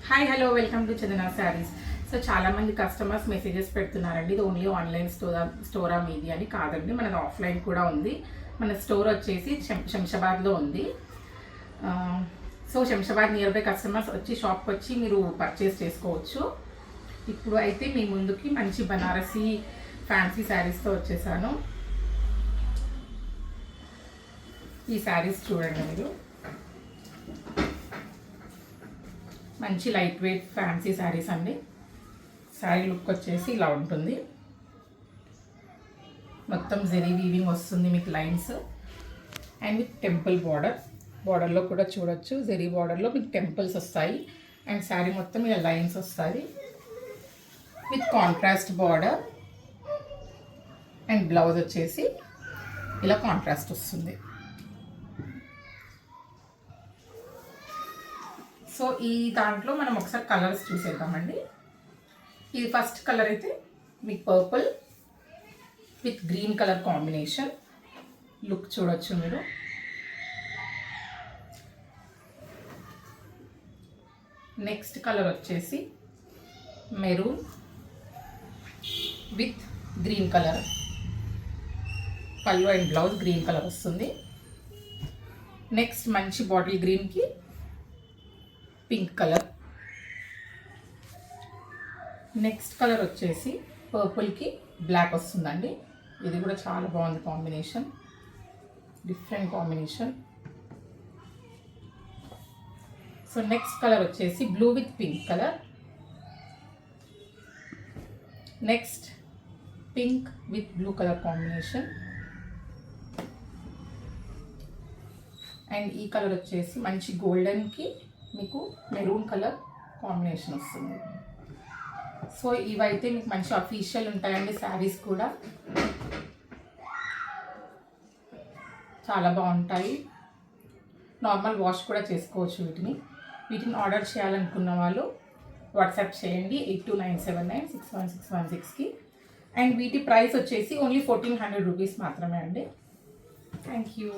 Hi hello welcome to Chandana saris. So చాలామంది customers messages పెడుతున్నారండి, ఇది ఓన్లీ ఆన్లైన్ స్టోరా మీది అని. కాదండి, మనది ఆఫ్లైన్ కూడా ఉంది. మన స్టోర్ వచ్చేసి శంషాబాద్లో ఉంది. So Shamshabad near by customers వచ్చి షాప్కి వచ్చి మీరు పర్చేస్ చేసుకోవచ్చు. ఇప్పుడు అయితే మీ ముందుకి మంచి బనారసి ఫ్యాన్సీ శారీస్తో వచ్చేసాను. ఈ శారీస్ చూడండి మీరు, మంచి లైట్ వెయిట్ ఫ్యాన్సీ శారీస్ అండి. శారీ లుక్ వచ్చేసి ఇలా ఉంటుంది. మొత్తం జెరీ వీవింగ్ వస్తుంది మీకు, లైన్స్ అండ్ విత్ టెంపుల్ బార్డర్లో కూడా చూడొచ్చు. జెరీ బార్డర్లో మీకు టెంపుల్స్ వస్తాయి అండ్ శారీ మొత్తం ఇలా లైన్స్ వస్తాయి with contrast border. And blouse వచ్చేసి ఇలా కాంట్రాస్ట్ వస్తుంది. సో ఈ దాంట్లో మనం ఒకసారి కలర్స్ చూసేద్దామండి. ఇది ఫస్ట్ కలర్ అయితే మీకు purple with green colour combination look చూడొచ్చు మీరు. నెక్స్ట్ కలర్ వచ్చేసి మెరూన్ విత్ గ్రీన్ కలర్. పళ్ళు అండ్ బ్లౌజ్ గ్రీన్ కలర్ వస్తుంది. నెక్స్ట్ మంచి బాటిల్ గ్రీన్కి పింక్ కలర్. నెక్స్ట్ కలర్ వచ్చేసి పర్పుల్కి బ్లాక్ వస్తుందండి. ఇది కూడా చాలా బాగుంది combination, different combination. So next colour వచ్చేసి blue with pink colour. Next pink with blue colour combination. And ఈ కలర్ వచ్చేసి మంచి గోల్డెన్కి మీకు మెరూన్ కలర్ కాంబినేషన్ వస్తుంది. సో ఇవైతే మీకు మంచి అఫీషియల్ ఉంటాయండి. శారీస్ కూడా చాలా బాగుంటాయి. నార్మల్ వాష్ కూడా చేసుకోవచ్చు వీటిని ఆర్డర్ చేయాలనుకున్న వాళ్ళు వాట్సాప్ చేయండి 8297961616కి. అండ్ వీటి ప్రైస్ వచ్చేసి ఓన్లీ 1400 రూపీస్ మాత్రమే అండి. Thank you.